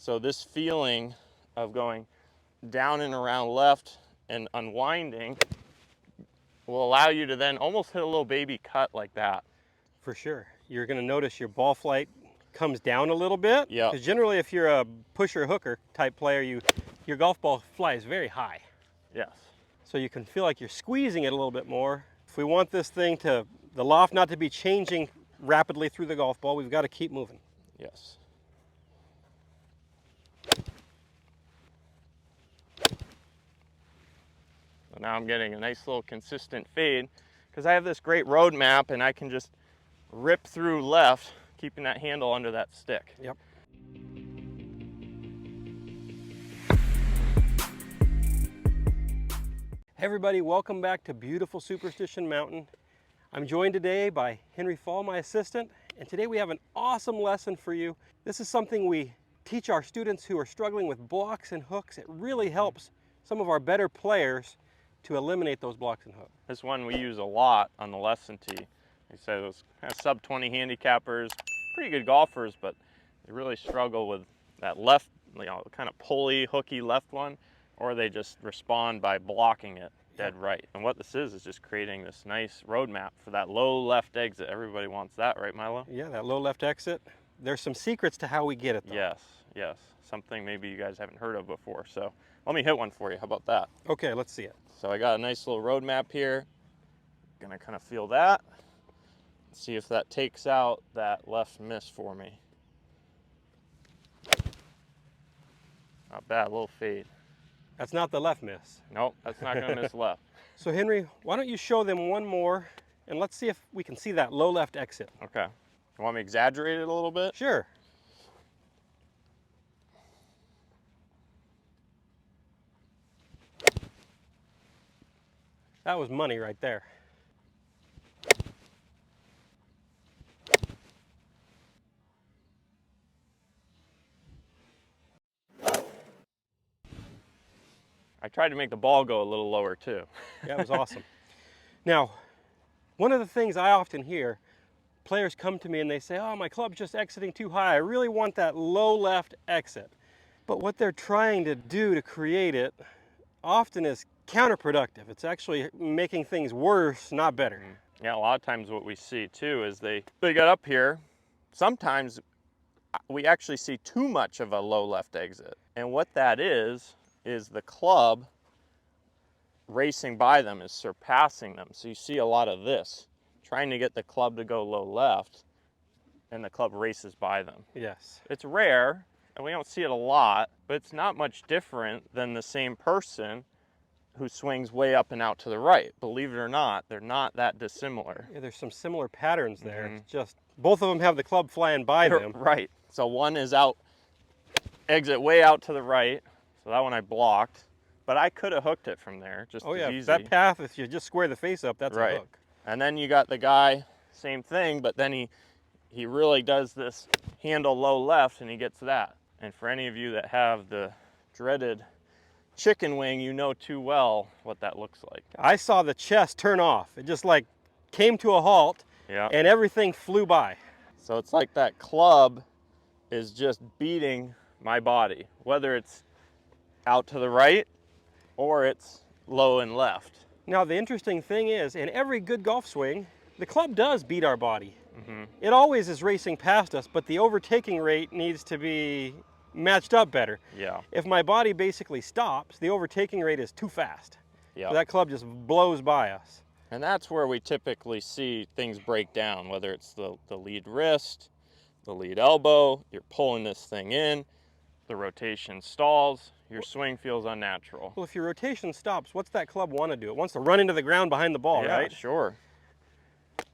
So this feeling of going down and around left and unwinding will allow you to then almost hit a little baby cut like that. For sure. You're going to notice your ball flight comes down a little bit. Yeah. Because generally if you're a pusher hooker type player, your golf ball flies very high. Yes. So you can feel like you're squeezing it a little bit more. If we want this thing to, the loft not to be changing rapidly through the golf ball, we've got to keep moving. Yes. So now I'm getting a nice little consistent fade because I have this great road map and I can just rip through left, keeping that handle under that stick. Yep. Hey everybody, welcome back to beautiful Superstition Mountain. I'm joined today by Henry Fall, my assistant, and today we have an awesome lesson for you. This is something we teach our students who are struggling with blocks and hooks. It really helps some of our better players to eliminate those blocks and hooks. This one we use a lot on the lesson tee. They say those kind of sub 20 handicappers, pretty good golfers, but they really struggle with that left, kind of pulley, hooky left one, or they just respond by blocking it dead right. And what this is just creating this nice roadmap for that low left exit. Everybody wants that, right, Milo? Yeah, that low left exit. There's some secrets to how we get it though. Yes, yes. Something maybe you guys haven't heard of before. So let me hit one for you. How about that? Okay, let's see it. So I got a nice little roadmap here. Gonna kind of feel that. See if that takes out that left miss for me. Not bad, a little fade. That's not the left miss. Nope, that's not gonna miss left. So Henry, why don't you show them one more and let's see if we can see that low left exit. Okay. You want me to exaggerate it a little bit? Sure. That was money right there. I tried to make the ball go a little lower too. That was awesome. Now, one of the things I often hear, players come to me and they say, oh, my club's just exiting too high. I really want that low left exit. But what they're trying to do to create it often is counterproductive. It's actually making things worse, not better. Yeah, a lot of times what we see too is they get up here. Sometimes we actually see too much of a low left exit. And what that is the club racing by them, is surpassing them. So you see a lot of this, trying to get the club to go low left, and the club races by them. Yes. It's rare, and we don't see it a lot, but it's not much different than the same person who swings way up and out to the right. Believe it or not, they're not that dissimilar. Yeah, there's some similar patterns there. It's just both of them have the club flying by them. Right. So one is out, exit way out to the right. So that one I blocked, but I could have hooked it from there just as easy. That path, if you just square the face up, that's a hook. And then you got the guy, same thing, but then he really does this handle low left and he gets that. And for any of you that have the dreaded chicken wing, you know too well what that looks like. I saw the chest turn off. It just like came to a halt and everything flew by. So it's like that club is just beating my body, whether it's out to the right or it's low and left. Now the interesting thing is, in every good golf swing, the club does beat our body. It always is racing past us, but the overtaking rate needs to be matched up better. Yeah. If my body basically stops, the overtaking rate is too fast. Yeah. So that club just blows by us. And that's where we typically see things break down, whether it's the lead wrist, the lead elbow, you're pulling this thing in, the rotation stalls, your swing feels unnatural. Well, if your rotation stops, what's that club want to do? It wants to run into the ground behind the ball, right? Yeah, sure.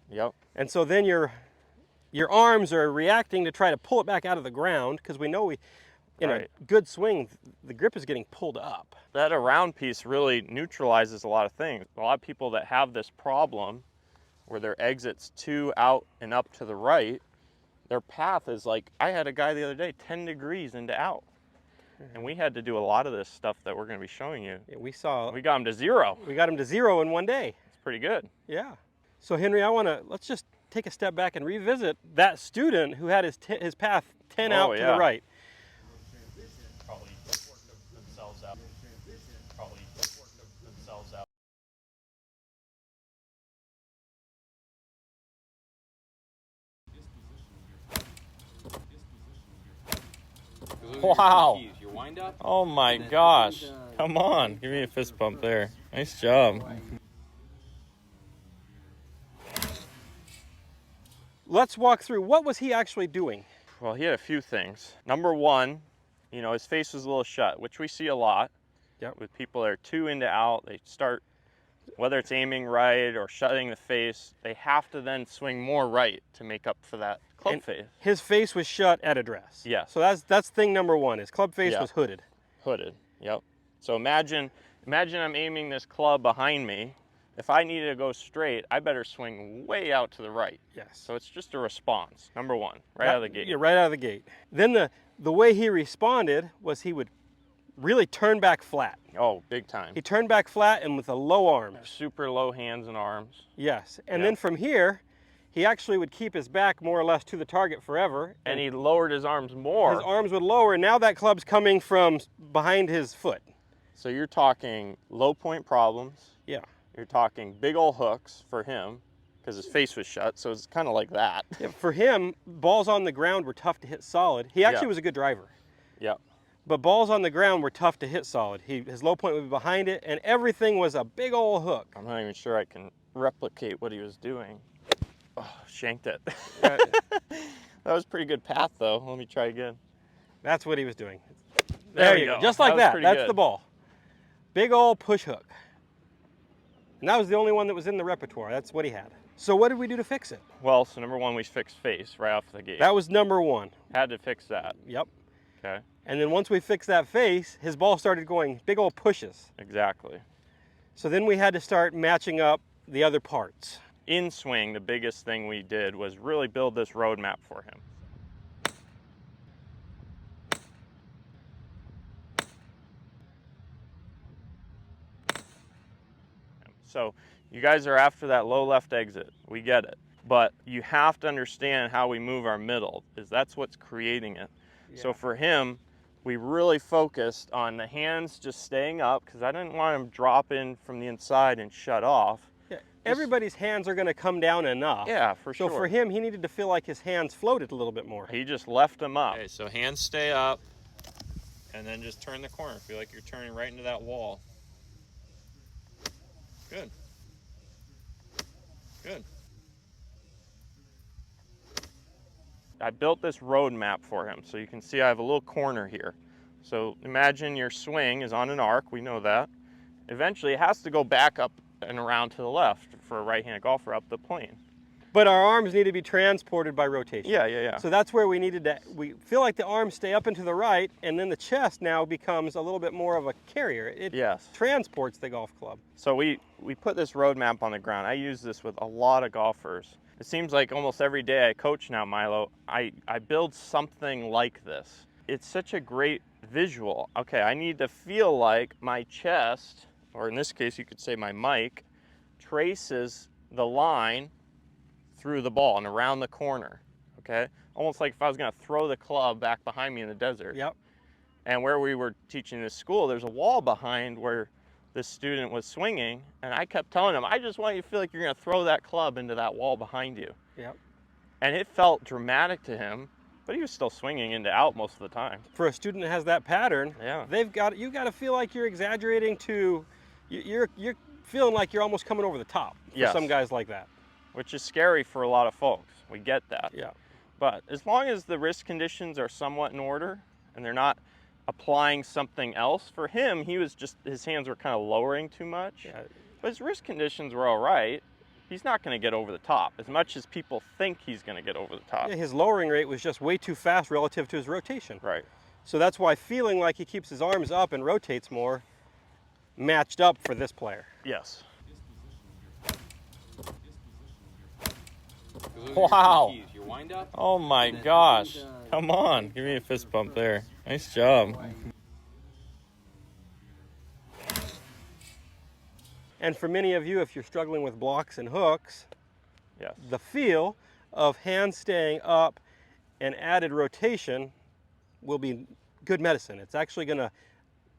Yep. And so then your arms are reacting to try to pull it back out of the ground, because we know in a good swing, the grip is getting pulled up. That around piece really neutralizes a lot of things. A lot of people that have this problem where their exit's too out and up to the right, their path is like, I had a guy the other day 10 degrees into out. And we had to do a lot of this stuff that we're going to be showing you. Yeah, we got him to zero. We got him to zero in one day. It's pretty good. Yeah. So Henry, let's just take a step back and revisit that student who had his path 10 out to the right. probably work themselves out. Wow. Your wind up. Oh my gosh. Come on. Give me a fist bump there. Nice job. Let's walk through, what was he actually doing? Well, he had a few things. Number one, you know, his face was a little shut, which we see a lot. Yep. With people that are too into out, they start, whether it's aiming right or shutting the face, they have to then swing more right to make up for that club face. His face was shut at address. Yes. So that's thing number one. His club face Yeah. was hooded. Hooded, yep. So imagine I'm aiming this club behind me. If I needed to go straight, I better swing way out to the right. Yes. So it's just a response, number one, out of the gate. Yeah, right out of the gate. Then the way he responded was he would really turn back flat. Oh, big time. He turned back flat and with a low arm. Super low hands and arms. Yes. And Yeah. then from here, he actually would keep his back more or less to the target forever. And he lowered his arms more. His arms would lower, and now that club's coming from behind his foot. So you're talking low point problems. Yeah. You're talking big old hooks for him because his face was shut. So it's kind of like that. Yeah, for him, balls on the ground were tough to hit solid. He actually Yeah. was a good driver. Yep. But balls on the ground were tough to hit solid. His low point would be behind it, and everything was a big old hook. I'm not even sure I can replicate what he was doing. Oh, shanked it. Uh, That was a pretty good path, though. Let me try again. That's what he was doing. There you go. Just like That was that. pretty That's good. the ball. Big old push hook. And that was the only one that was in the repertoire. That's what he had. So what did we do to fix it? Well, so number one, we fixed face right off the gate. That was number one. Had to fix that. Yep. Okay. And then once we fixed that face, his ball started going big old pushes. Exactly. So then we had to start matching up the other parts. In swing, the biggest thing we did was really build this roadmap for him. So you guys are after that low left exit. We get it. But you have to understand how we move our middle, because that's what's creating it. Yeah. So for him, we really focused on the hands just staying up, because I didn't want him dropping from the inside and shut off. Yeah. Everybody's hands are going to come down enough. Yeah, for sure. So for him, he needed to feel like his hands floated a little bit more. He just left them up. Okay, so hands stay up, and then just turn the corner. Feel like you're turning right into that wall. Good. Good. I built this road map for him, so you can see I have a little corner here. So imagine your swing is on an arc, we know that. Eventually it has to go back up and around to the left for a right-handed golfer up the plane. But our arms need to be transported by rotation. Yeah. So that's where we needed to, we feel like the arms stay up and to the right, and then the chest now becomes a little bit more of a carrier. It Yes. transports the golf club. So we put this road map on the ground. I use this with a lot of golfers. It seems like almost every day I coach now, Milo, I build something like this. It's such a great visual. Okay, I need to feel like my chest, or in this case you could say my mic, traces the line through the ball and around the corner, okay? Almost like if I was gonna throw the club back behind me in the desert. Yep. And where we were teaching this school, there's a wall behind where this student was swinging, and I kept telling him, I just want you to feel like you're gonna throw that club into that wall behind you. Yep. And it felt dramatic to him, but he was still swinging into out most of the time. For a student that has that pattern, Yeah. you got to feel like you're exaggerating to, you're feeling like you're almost coming over the top for Yes. some guys like that. Which is scary for a lot of folks. We get that. Yeah. But as long as the wrist conditions are somewhat in order and they're not applying something else, for him, his hands were kind of lowering too much. Yeah. But his wrist conditions were all right. He's not going to get over the top as much as people think he's going to get over the top. Yeah, his lowering rate was just way too fast relative to his rotation. Right. So that's why feeling like he keeps his arms up and rotates more matched up for this player. Yes. Wow. Wow. Your wind up. Oh my gosh. Come on. Give me a fist bump there. Nice job. And for many of you, if you're struggling with blocks and hooks, Yes. the feel of hands staying up and added rotation will be good medicine. It's actually going to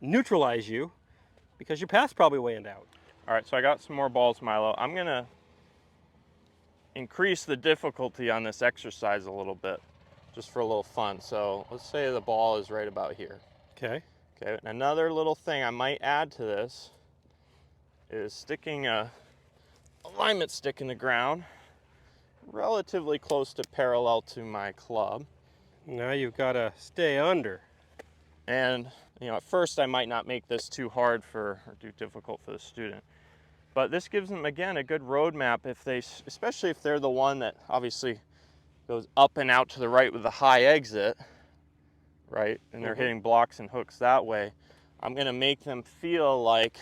neutralize you because your path's probably weighing out. All right, so I got some more balls, Milo. I'm gonna increase the difficulty on this exercise a little bit, just for a little fun. So let's say the ball is right about here. Okay. Okay, and another little thing I might add to this is sticking a alignment stick in the ground relatively close to parallel to my club. Now you've got to stay under. And at first I might not make this too hard or too difficult for the student, but this gives them, again, a good roadmap if they, especially if they're the one that obviously goes up and out to the right with the high exit, right? And they're hitting blocks and hooks that way. I'm going to make them feel like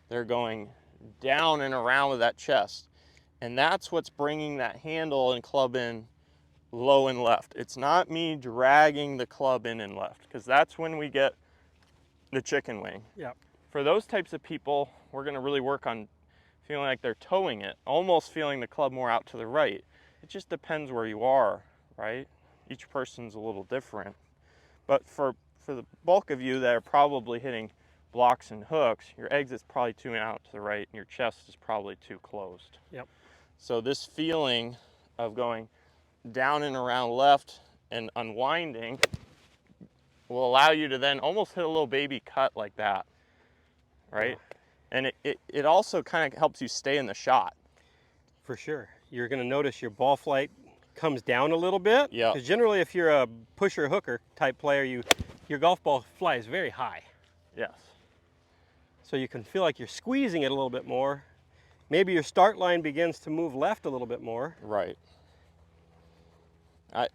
they're going down and around with that chest. And that's what's bringing that handle and club in low and left. It's not me dragging the club in and left, because that's when we get the chicken wing. Yep. For those types of people, we're going to really work on feeling like they're towing it, almost feeling the club more out to the right. It just depends where you are, right? Each person's a little different. But for the bulk of you that are probably hitting blocks and hooks, your exit's probably too out to the right and your chest is probably too closed. Yep. So this feeling of going down and around left and unwinding will allow you to then almost hit a little baby cut like that, right? And it also kind of helps you stay in the shot. For sure. You're going to notice your ball flight comes down a little bit. Yeah. Because generally if you're a pusher hooker type player, your golf ball flies very high. Yes. So you can feel like you're squeezing it a little bit more. Maybe your start line begins to move left a little bit more. Right.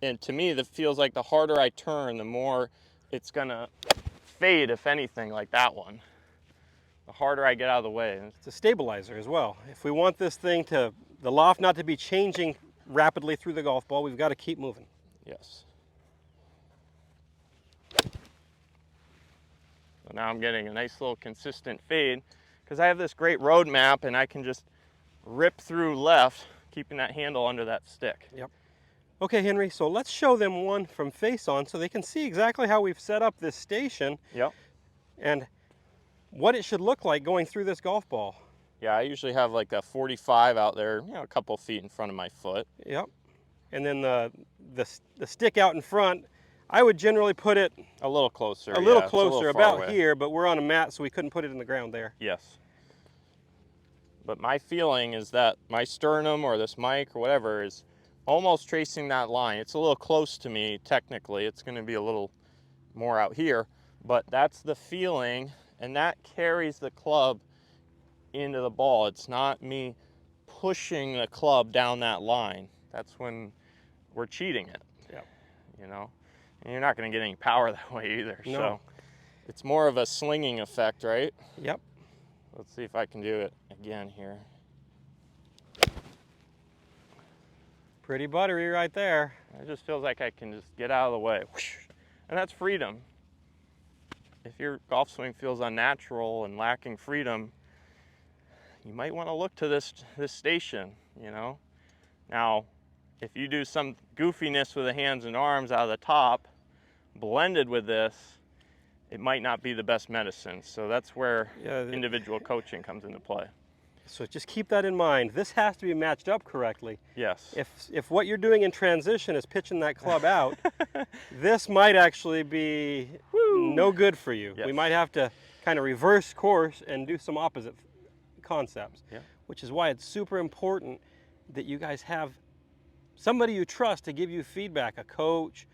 And to me, that feels like the harder I turn, the more it's gonna fade, if anything, like that one. The harder I get out of the way. It's a stabilizer as well. If we want this thing to, the loft not to be changing rapidly through the golf ball, we've got to keep moving. Yes. So now I'm getting a nice little consistent fade because I have this great road map and I can just rip through left, keeping that handle under that stick. Yep. Okay, Henry, so let's show them one from face on so they can see exactly how we've set up this station. Yep. And what it should look like going through this golf ball. Yeah, I usually have like a 45 out there, a couple feet in front of my foot. Yep. And then the stick out in front, I would generally put it a little closer. A little yeah, closer, a little about here, but we're on a mat, so we couldn't put it in the ground there. Yes. But my feeling is that my sternum or this mic or whatever is almost tracing that line. It's a little close to me technically. It's going to be a little more out here, but that's the feeling, and that carries the club into the ball. It's not me pushing the club down that line. That's when we're cheating it. Yep. And you're not going to get any power that way either. No. So it's more of a slinging effect, right? Yep. Let's see if I can do it again here. Pretty buttery right there. It just feels like I can just get out of the way. And that's freedom. If your golf swing feels unnatural and lacking freedom, you might want to look to this station, Now, if you do some goofiness with the hands and arms out of the top, blended with this, it might not be the best medicine. So that's where individual coaching comes into play. So just keep that in mind. This has to be matched up correctly. Yes. If what you're doing in transition is pitching that club out, this might actually be no good for you. Yes. We might have to kind of reverse course and do some opposite concepts, which is why it's super important that you guys have somebody you trust to give you feedback, a coach,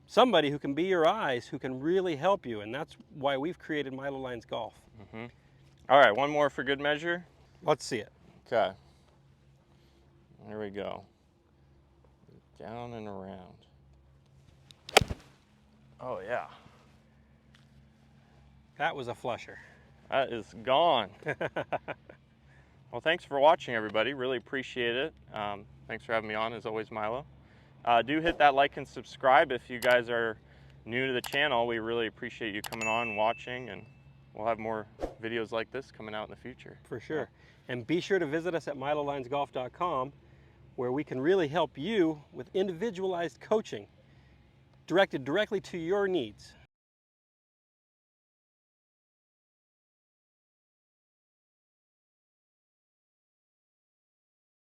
somebody who can be your eyes, who can really help you, and that's why we've created Milo Lines Golf. Mm-hmm. All right, one more for good measure. Let's see it. Okay. There we go. Down and around. Oh, yeah. That was a flusher. That is gone. Well, thanks for watching, everybody. Really appreciate it. Thanks for having me on, as always, Milo. Do hit that like and subscribe if you guys are new to the channel. We really appreciate you coming on and watching, and we'll have more videos like this coming out in the future. For sure. And be sure to visit us at milolinesgolf.com, where we can really help you with individualized coaching directed directly to your needs.